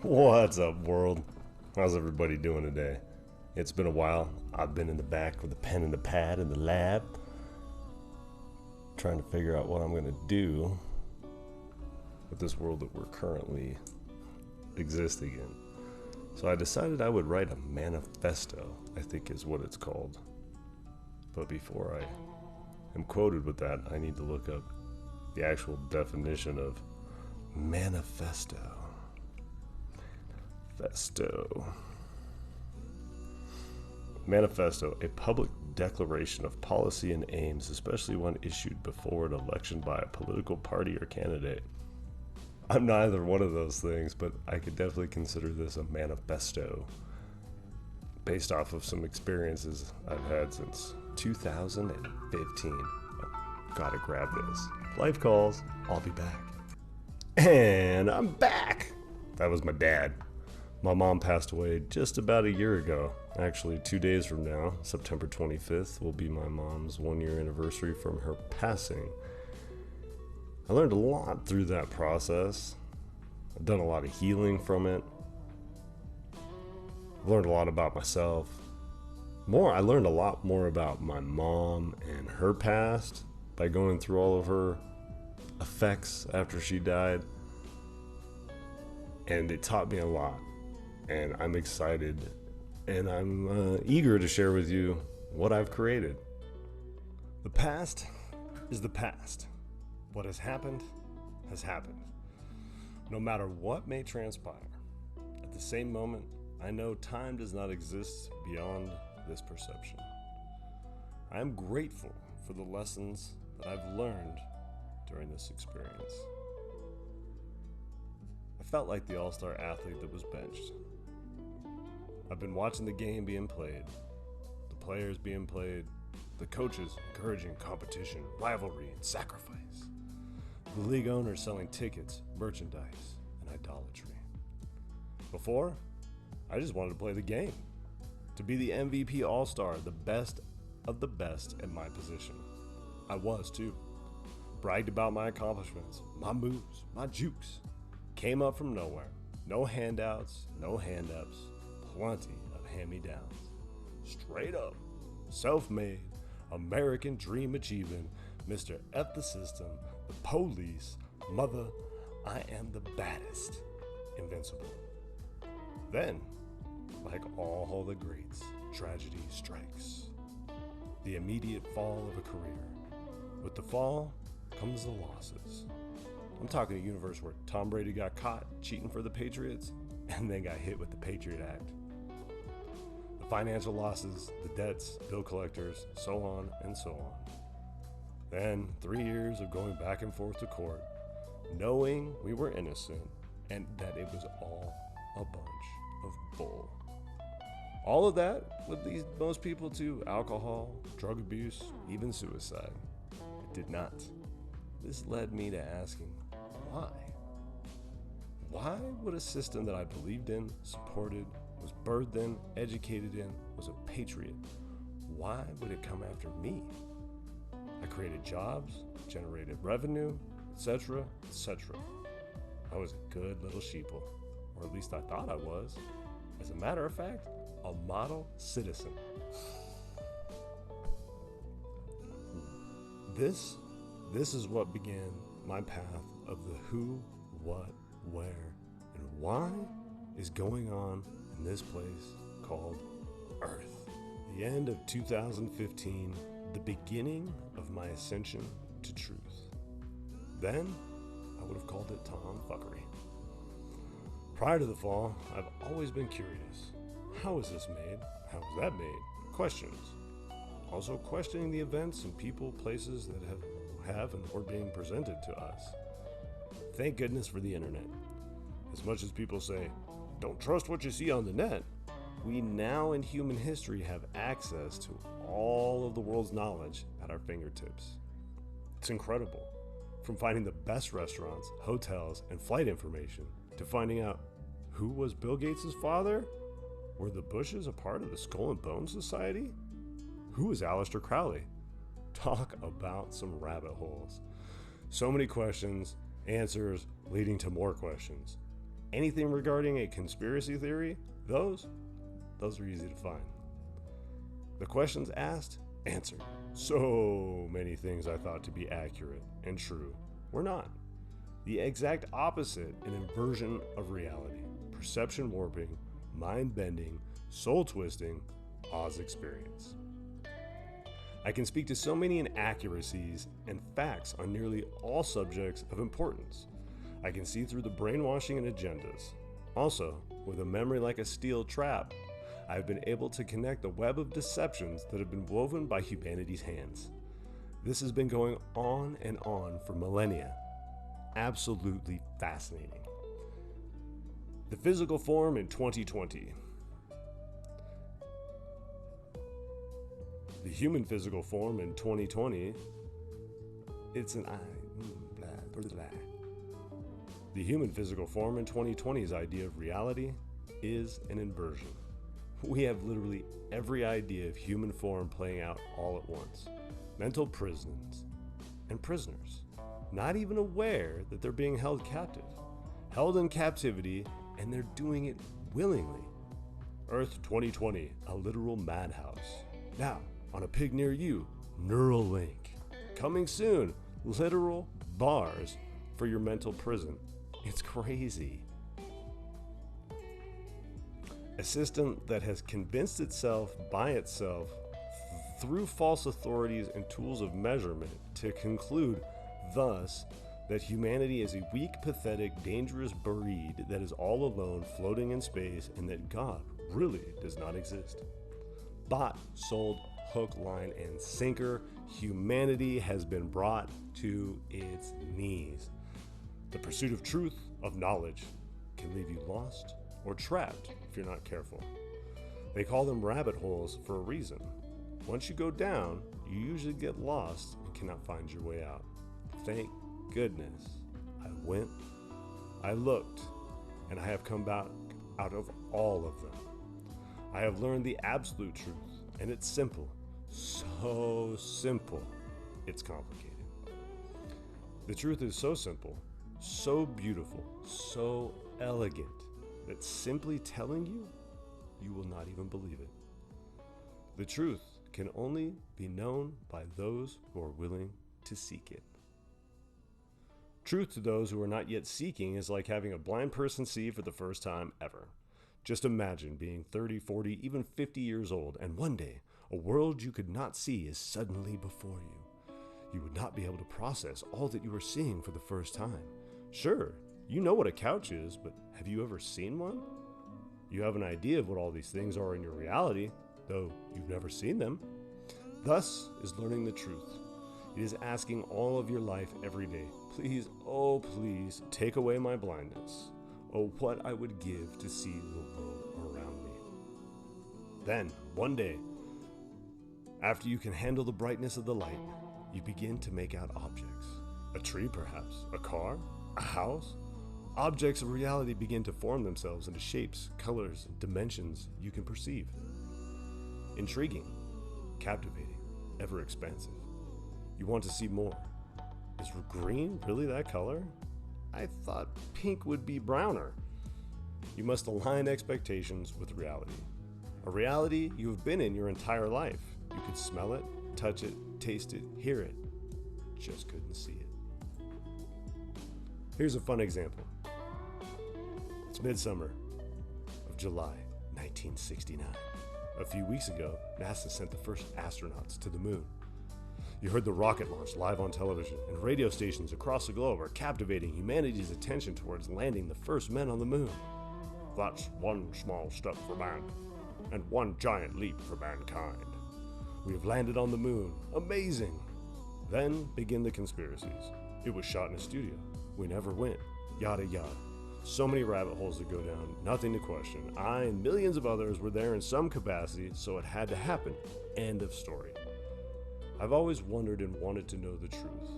What's up, world? How's everybody doing today? It's been a while. I've been in the back with a pen and a pad in the lab, trying to figure out what I'm going to do with this world that we're currently existing in. So I decided I would write a manifesto, I think is what it's called. But before I am quoted with that, I need to look up the actual definition of manifesto. Manifesto, a public declaration of policy and aims, especially one issued before an election by a political party or candidate. I'm neither one of those things, but I could definitely consider this a manifesto based off of some experiences I've had since 2015. Oh, gotta grab this. Life calls, I'll be back. And I'm back! That was my dad. My mom passed away just about a year ago. Actually, 2 days from now, September 25th, will be my mom's 1-year anniversary from her passing. I learned a lot through that process. I've done a lot of healing from it. I've learned a lot about myself. I learned a lot more about my mom and her past by going through all of her effects after she died. And it taught me a lot. And I'm excited and I'm eager to share with you what I've created. The past is the past. What has happened has happened. No matter what may transpire, at the same moment, I know time does not exist beyond this perception. I am grateful for the lessons that I've learned during this experience. I felt like the all-star athlete that was benched. I've been watching the game being played, the players being played, the coaches encouraging competition, rivalry, and sacrifice, the league owners selling tickets, merchandise, and idolatry. Before, I just wanted to play the game, to be the MVP all-star, the best of the best at my position. I was too. Bragged about my accomplishments, my moves, my jukes. Came up from nowhere. No handouts, no hand-ups. Plenty of hand-me-downs. Straight up, self-made, American dream achieving, Mr. F the system, the police, mother, I am the baddest, invincible. Then, like all the greats, tragedy strikes. The immediate fall of a career. With the fall comes the losses. I'm talking a universe where Tom Brady got caught cheating for the Patriots and then got hit with the Patriot Act. The financial losses, the debts, bill collectors, so on and so on. Then 3 years of going back and forth to court, knowing we were innocent and that it was all a bunch of bull. All of that would lead most people to alcohol, drug abuse, even suicide. It did not. This led me to asking, why? Why would a system that I believed in, supported, was birthed in, educated in, was a patriot, why would it come after me? I created jobs, generated revenue, etc., etc. I was a good little sheeple, or at least I thought I was. As a matter of fact, a model citizen. This is what began my path of the who, what, where, and why is going on in this place called Earth. The end of 2015, the beginning of my ascension to truth. Then, I would have called it tomfuckery. Prior to the fall, I've always been curious. How is this made? How is that made? Questions. Also questioning the events and people, places that have and were being presented to us. Thank goodness for the internet. As much as people say, don't trust what you see on the net, we now in human history have access to all of the world's knowledge at our fingertips. It's incredible. From finding the best restaurants, hotels, and flight information, to finding out who was Bill Gates' father? Were the Bushes a part of the Skull and Bones Society? Who is Aleister Crowley? Talk about some rabbit holes. So many questions, answers leading to more questions. anything regarding a conspiracy theory, those are easy to find. The questions asked, answered. So many things I thought to be accurate and true were not. The exact opposite, an inversion of reality, perception warping, mind bending, soul twisting, Oz experience. I can speak to so many inaccuracies and facts on nearly all subjects of importance. I can see through the brainwashing and agendas. Also, with a memory like a steel trap, I have been able to connect the web of deceptions that have been woven by humanity's hands. This has been going on and on for millennia. Absolutely fascinating. The physical form in 2020. The human physical form in 2020, it's an The human physical form in 2020's idea of reality is an inversion. We have literally every idea of human form playing out all at once. Mental prisons and prisoners, not even aware that they're being held captive. Held in captivity, and they're doing it willingly. Earth 2020, a literal madhouse. Now, on a pig near you, Neuralink. Coming soon, literal bars for your mental prison. It's crazy. A system that has convinced itself by itself through false authorities and tools of measurement to conclude, thus, that humanity is a weak, pathetic, dangerous breed that is all alone floating in space and that God really does not exist. Bought, sold, hook, line, and sinker, humanity has been brought to its knees. The pursuit of truth, of knowledge, can leave you lost or trapped if you're not careful. They call them rabbit holes for a reason. Once you go down, you usually get lost and cannot find your way out. Thank goodness I went, I looked, and I have come back out of all of them. I have learned the absolute truth, and it's simple. So simple, it's complicated. The truth is so simple, so beautiful, so elegant, that simply telling you, you will not even believe it. The truth can only be known by those who are willing to seek it. Truth to those who are not yet seeking is like having a blind person see for the first time ever. Just imagine being 30, 40, even 50 years old, and one day, a world you could not see is suddenly before you. You would not be able to process all that you are seeing for the first time. Sure, you know what a couch is, but have you ever seen one? You have an idea of what all these things are in your reality, though you've never seen them. Thus is learning the truth. It is asking all of your life every day, please, oh please, take away my blindness. Oh, what I would give to see the world around me. Then, one day, after you can handle the brightness of the light, you begin to make out objects. A tree, perhaps, a car, a house. Objects of reality begin to form themselves into shapes, colors, and dimensions you can perceive. Intriguing, captivating, ever expansive. You want to see more. Is green really that color? I thought pink would be browner. You must align expectations with reality. A reality you have been in your entire life. You could smell it, touch it, taste it, hear it. Just couldn't see it. Here's a fun example. It's midsummer of July 1969. A few weeks ago, NASA sent the first astronauts to the moon. You heard the rocket launch live on television, and radio stations across the globe are captivating humanity's attention towards landing the first men on the moon. That's one small step for man, and one giant leap for mankind. We have landed on the moon. Amazing! Then begin the conspiracies. It was shot in a studio. We never went. Yada yada. So many rabbit holes to go down, nothing to question. I and millions of others were there in some capacity, so it had to happen. End of story. I've always wondered and wanted to know the truth.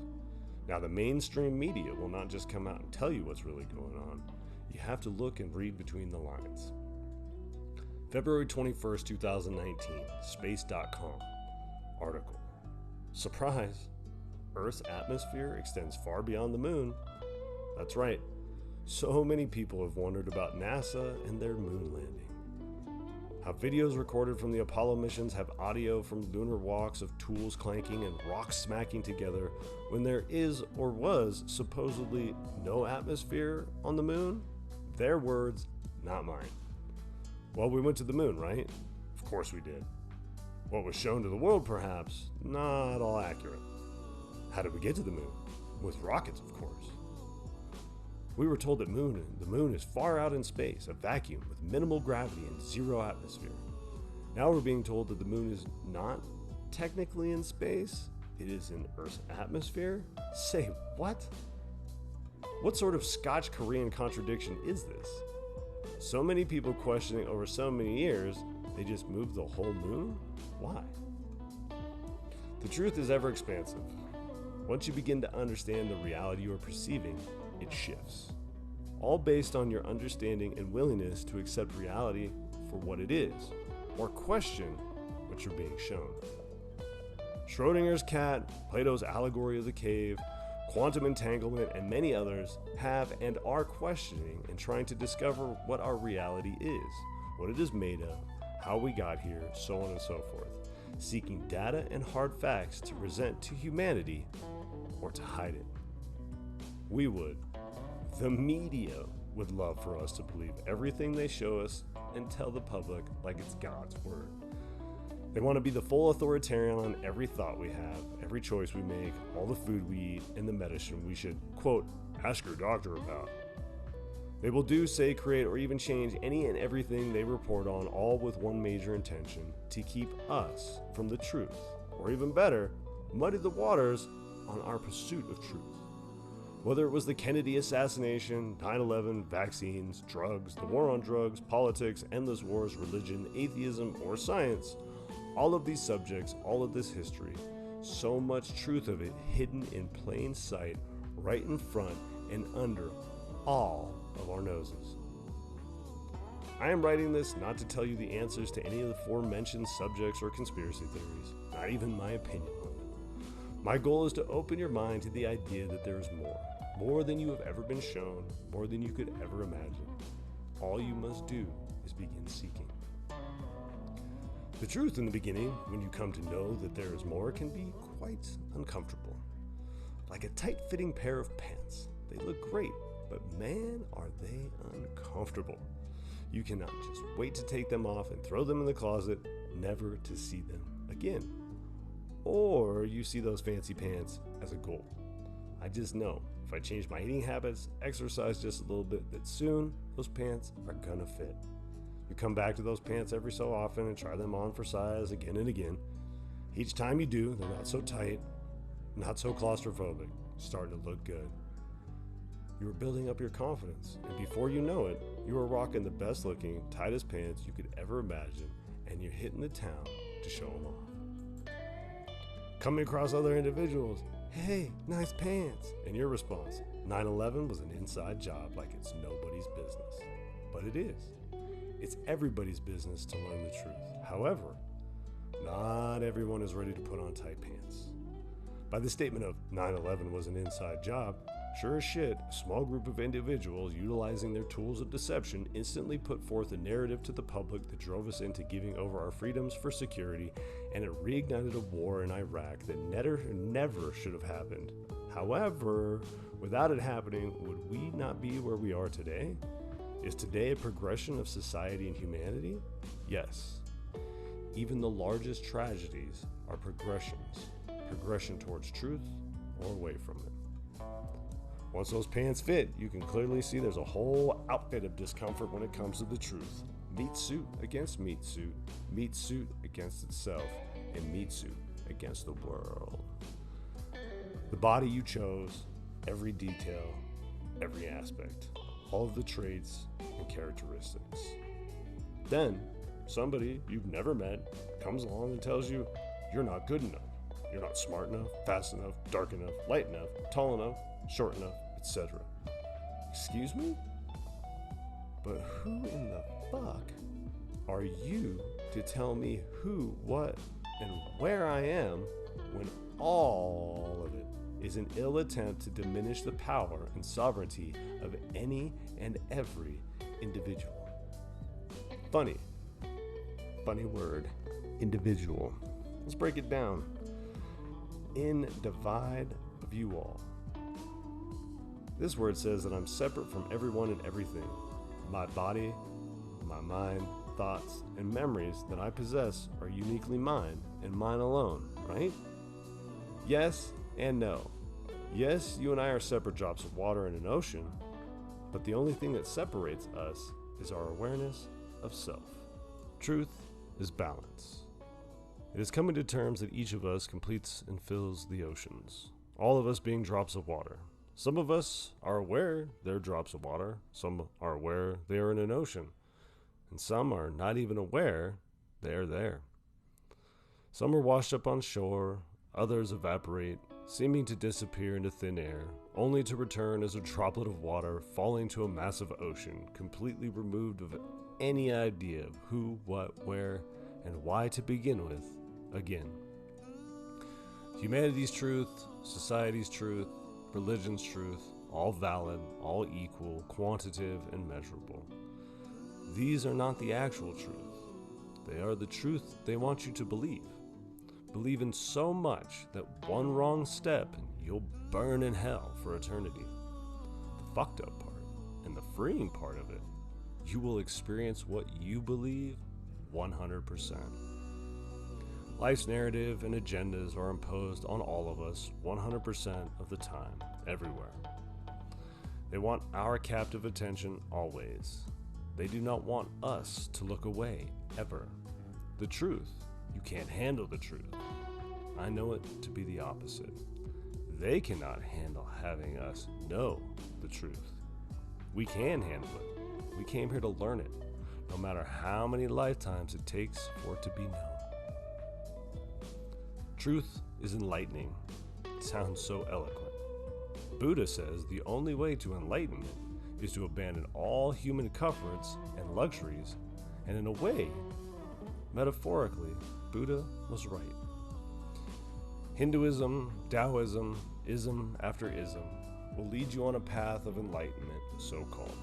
Now, the mainstream media will not just come out and tell you what's really going on. You have to look and read between the lines. February 21st, 2019, space.com. Article. Surprise! Earth's atmosphere extends far beyond the moon. That's right. So many people have wondered about NASA and their moon landing. How videos recorded from the Apollo missions have audio from lunar walks of tools clanking and rocks smacking together when there is or was supposedly no atmosphere on the moon? Their words, not mine. Well, we went to the moon, right? Of course we did. What was shown to the world, perhaps, not all accurate. How did we get to the moon? With rockets, of course. We were told that the moon is far out in space, a vacuum with minimal gravity and zero atmosphere. Now we're being told that the moon is not technically in space, it is in Earth's atmosphere? Say what? What sort of Scotch-Korean contradiction is this? So many people questioning over so many years, they just moved the whole moon? Why? The truth is ever expansive. Once you begin to understand the reality you are perceiving, it shifts. All based on your understanding and willingness to accept reality for what it is, or question what you're being shown. Schrodinger's cat, Plato's allegory of the cave, quantum entanglement, and many others have and are questioning and trying to discover what our reality is, what it is made of, how we got here, so on and so forth, seeking data and hard facts to present to humanity or to hide it. We would. The media would love for us to believe everything they show us and tell the public like it's God's word. They want to be the full authoritarian on every thought we have, every choice we make, all the food we eat, and the medicine we should, quote, ask your doctor about. They will do, say, create, or even change any and everything they report on, all with one major intention, to keep us from the truth, or even better, muddy the waters on our pursuit of truth. Whether it was the Kennedy assassination, 9/11, vaccines, drugs, the war on drugs, politics, endless wars, religion, atheism, or science, all of these subjects, all of this history, so much truth of it hidden in plain sight, right in front and under all of our noses. I am writing this not to tell you the answers to any of the aforementioned subjects or conspiracy theories, not even my opinion on them. My goal is to open your mind to the idea that there is more than you have ever been shown, more than you could ever imagine. All you must do is begin seeking. The truth in the beginning, when you come to know that there is more, can be quite uncomfortable. Like a tight-fitting pair of pants. They look great, but man, are they uncomfortable. You cannot just wait to take them off and throw them in the closet, never to see them again. Or you see those fancy pants as a goal. I just know if I change my eating habits, exercise just a little bit, that soon those pants are gonna fit. You come back to those pants every so often and try them on for size again and again. Each time you do, they're not so tight, not so claustrophobic, starting to look good. You are building up your confidence, and before you know it, you are rocking the best looking, tightest pants you could ever imagine, and you're hitting the town to show them off. Coming across other individuals, hey, nice pants, and your response, 9/11 was an inside job like it's nobody's business. But it is. It's everybody's business to learn the truth. However, not everyone is ready to put on tight pants. By the statement of 9/11 was an inside job, sure as shit, a small group of individuals utilizing their tools of deception instantly put forth a narrative to the public that drove us into giving over our freedoms for security, and it reignited a war in Iraq that never should have happened. However, without it happening, would we not be where we are today? Is today a progression of society and humanity? Yes. Even the largest tragedies are progressions. Progression towards truth or away from it. Once those pants fit, you can clearly see there's a whole outfit of discomfort when it comes to the truth. Meat suit against meat suit against itself, and meat suit against the world. The body you chose, every detail, every aspect, all of the traits and characteristics. Then, somebody you've never met comes along and tells you you're not good enough. You're not smart enough, fast enough, dark enough, light enough, tall enough, short enough, etc. Excuse me? But who in the fuck are you to tell me who, what, and where I am when all of it is an ill attempt to diminish the power and sovereignty of any and every individual. Funny word, individual. Let's break it down. In divide of you all. This word says that I'm separate from everyone and everything. My body, my mind, thoughts, and memories that I possess are uniquely mine and mine alone, right? Yes and no. Yes, you and I are separate drops of water in an ocean, but the only thing that separates us is our awareness of self. Truth is balance. It is coming to terms that each of us completes and fills the oceans, all of us being drops of water. Some of us are aware they're drops of water, some are aware they are in an ocean, and some are not even aware they are there. Some are washed up on shore, others evaporate, seeming to disappear into thin air, only to return as a droplet of water falling to a massive ocean, completely removed of any idea of who, what, where, and why to begin with again. Humanity's truth, society's truth, religion's truth, all valid, all equal, quantitative, and measurable. These are not the actual truth. They are the truth they want you to believe. Believe in so much that one wrong step and you'll burn in hell for eternity. The fucked up part and the freeing part of it, you will experience what you believe 100%. Life's narrative and agendas are imposed on all of us 100% of the time, everywhere. They want our captive attention always. They do not want us to look away, ever. The truth, you can't handle the truth. I know it to be the opposite. They cannot handle having us know the truth. We can handle it. We came here to learn it, no matter how many lifetimes it takes for it to be known. Truth is enlightening. It sounds so eloquent. Buddha says the only way to enlightenment is to abandon all human comforts and luxuries, and in a way, metaphorically, Buddha was right. Hinduism, Taoism, ism after ism will lead you on a path of enlightenment, so-called.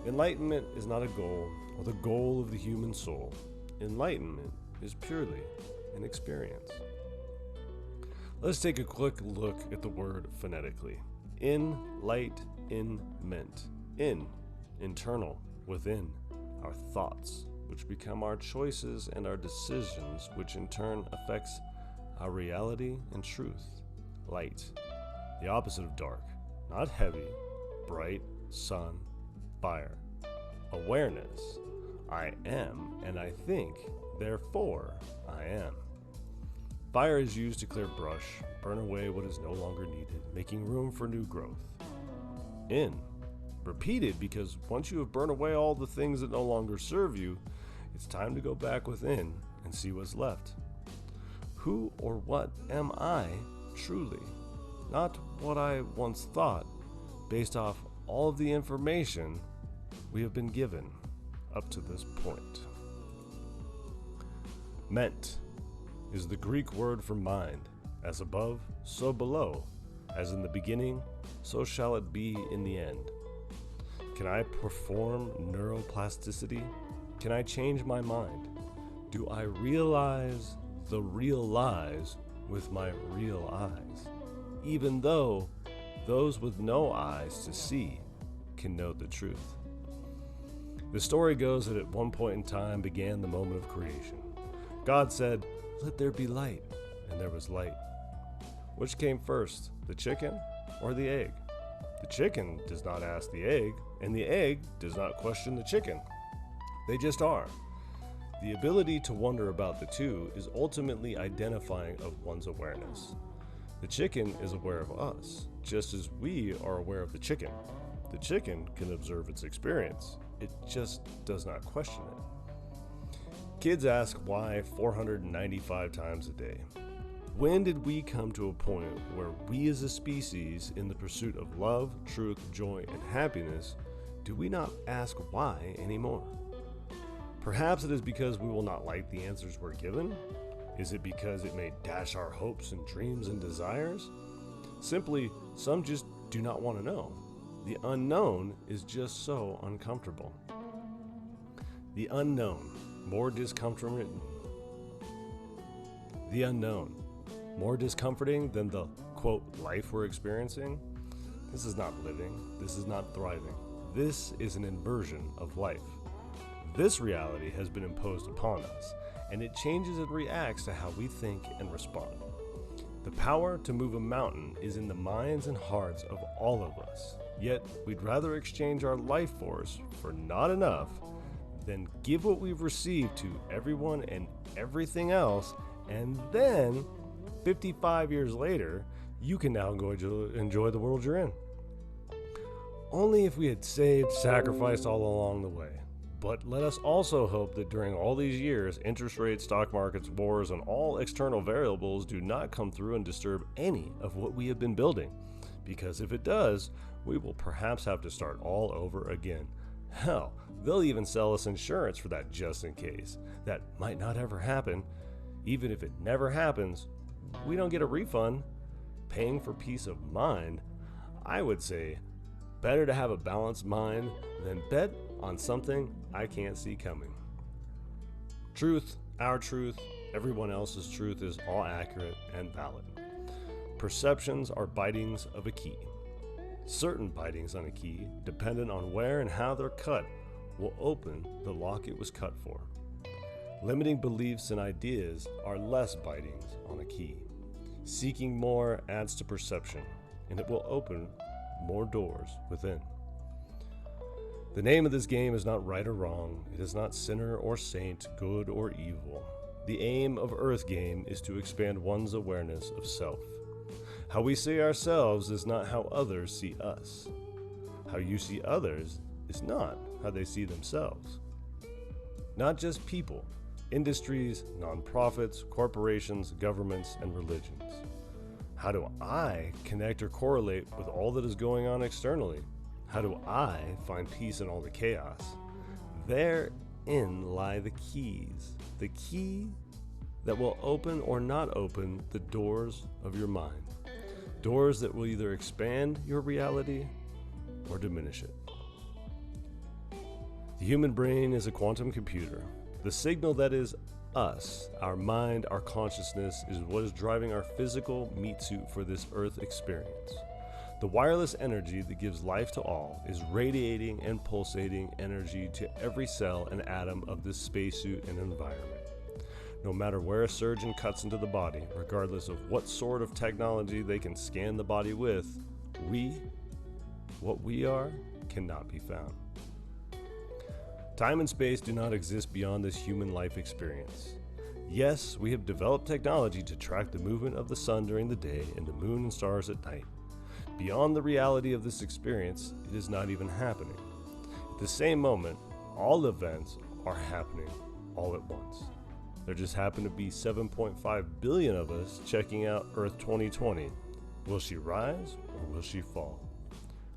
Enlightenment is not a goal or the goal of the human soul. Enlightenment is purely an experience. Let's take a quick look at the word phonetically. In, light, in, ment. In, internal, within, our thoughts, which become our choices and our decisions, which in turn affects our reality and truth. Light, the opposite of dark, not heavy, bright, sun, fire. Awareness, I am and I think, therefore I am. Fire is used to clear brush, burn away what is no longer needed, making room for new growth. In, repeated because once you have burned away all the things that no longer serve you, it's time to go back within and see what's left. Who or what am I truly? Not what I once thought, based off all of the information we have been given up to this point. Ment is the Greek word for mind. As above, so below. As in the beginning, so shall it be in the end. Can I perform neuroplasticity? Can I change my mind? Do I realize the real lies with my real eyes? Even though those with no eyes to see can know the truth. The story goes that at one point in time began the moment of creation. God said, "Let there be light," and there was light. Which came first, the chicken or the egg? The chicken does not ask the egg, and the egg does not question the chicken. They just are. The ability to wonder about the two is ultimately identifying of one's awareness. The chicken is aware of us, just as we are aware of the chicken. The chicken can observe its experience. It just does not question it. Kids ask why 495 times a day. When did we come to a point where we as a species, in the pursuit of love, truth, joy, and happiness, do we not ask why anymore? Perhaps it is because we will not like the answers we're given? Is it because it may dash our hopes and dreams and desires? Simply, some just do not want to know. The unknown is just so uncomfortable. The unknown, more discomforting. The unknown, more discomforting than the, quote, life we're experiencing. This is not living. This is not thriving. This is an inversion of life. This reality has been imposed upon us, and it changes and reacts to how we think and respond. The power to move a mountain is in the minds and hearts of all of us, yet we'd rather exchange our life force for not enough than give what we've received to everyone and everything else, and then 55 years later, you can now enjoy the world you're in. Only if we had saved, sacrificed all along the way. But let us also hope that during all these years, interest rates, stock markets, wars, and all external variables do not come through and disturb any of what we have been building. Because if it does, we will perhaps have to start all over again. Hell, they'll even sell us insurance for that just in case. That might not ever happen. Even if it never happens, we don't get a refund. Paying for peace of mind, I would say, better to have a balanced mind than bet on something I can't see coming. Truth, our truth, everyone else's truth is all accurate and valid. Perceptions are bitings of a key. Certain bitings on a key, dependent on where and how they're cut, will open the lock it was cut for. Limiting beliefs and ideas are less bitings on a key. Seeking more adds to perception, and it will open more doors within. The name of this game is not right or wrong. It is not sinner or saint, good or evil. The aim of Earth Game is to expand one's awareness of self. How we see ourselves is not how others see us. How you see others is not how they see themselves. Not just people, industries, nonprofits, corporations, governments, and religions. How do I connect or correlate with all that is going on externally? How do I find peace in all the chaos? Therein lie the keys. The key that will open or not open the doors of your mind. Doors that will either expand your reality or diminish it. The human brain is a quantum computer. The signal that is us, our mind, our consciousness, is what is driving our physical meat suit for this Earth experience. The wireless energy that gives life to all is radiating and pulsating energy to every cell and atom of this spacesuit and environment. No matter where a surgeon cuts into the body, regardless of what sort of technology they can scan the body with, what we are, cannot be found. Time and space do not exist beyond this human life experience. Yes, we have developed technology to track the movement of the sun during the day and the moon and stars at night. Beyond the reality of this experience, it is not even happening. At the same moment, all events are happening all at once. There just happen to be 7.5 billion of us checking out Earth 2020. Will she rise or will she fall?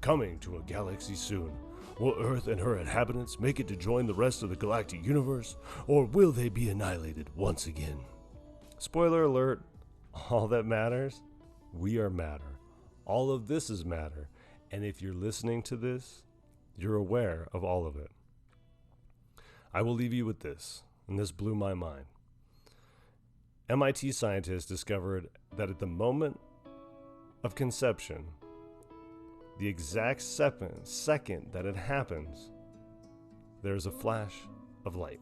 Coming to a galaxy soon. Will Earth and her inhabitants make it to join the rest of the galactic universe, or will they be annihilated once again? Spoiler alert, all that matters, we are matter. All of this is matter, and if you're listening to this, you're aware of all of it. I will leave you with this, and this blew my mind. MIT scientists discovered that at the moment of conception, the exact second that it happens, there's a flash of light.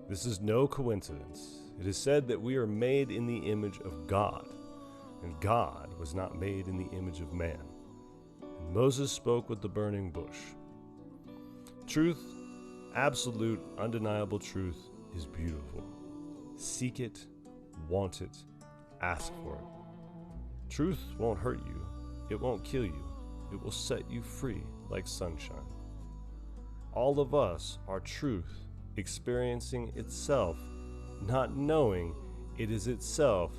This is no coincidence. It is said that we are made in the image of God, and God was not made in the image of man. And Moses spoke with the burning bush. Truth, absolute, undeniable truth, is beautiful. Seek it, want it, ask for it. Truth won't hurt you. It won't kill you. It will set you free like sunshine. All of us are truth, experiencing itself, not knowing it is itself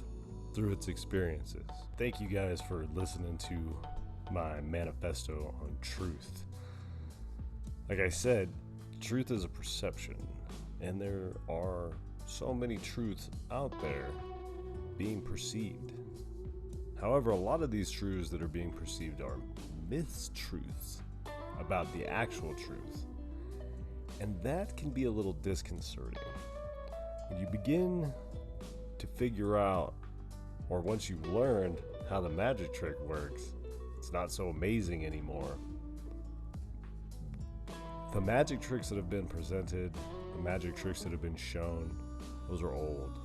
through its experiences. Thank you guys for listening to my manifesto on truth. Like I said, truth is a perception, and there are so many truths out there being perceived. However, a lot of these truths that are being perceived are mistruths about the actual truth. And that can be a little disconcerting. When you begin to figure out, or once you've learned how the magic trick works, it's not so amazing anymore. The magic tricks that have been presented, the magic tricks that have been shown, those are old.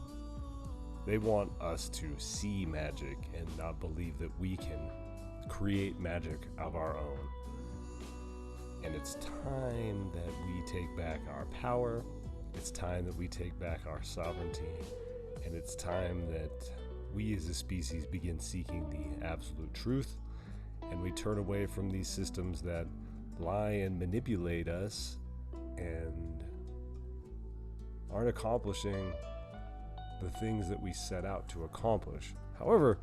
They want us to see magic and not believe that we can create magic of our own. And it's time that we take back our power. It's time that we take back our sovereignty. And it's time that we as a species begin seeking the absolute truth. And we turn away from these systems that lie and manipulate us and aren't accomplishing the things that we set out to accomplish. However,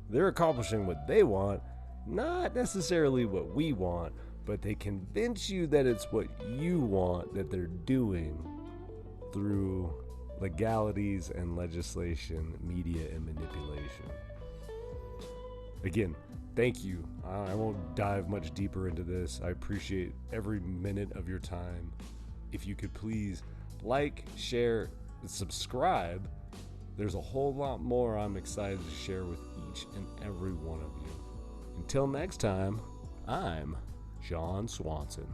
they're accomplishing what they want, not necessarily what we want, but they convince you that it's what you want that they're doing through legalities and legislation, media and manipulation. Again, thank you. I won't dive much deeper into this. I appreciate every minute of your time. If you could please like, share, and subscribe. There's a whole lot more I'm excited to share with each and every one of you. Until next time, I'm John Swanson.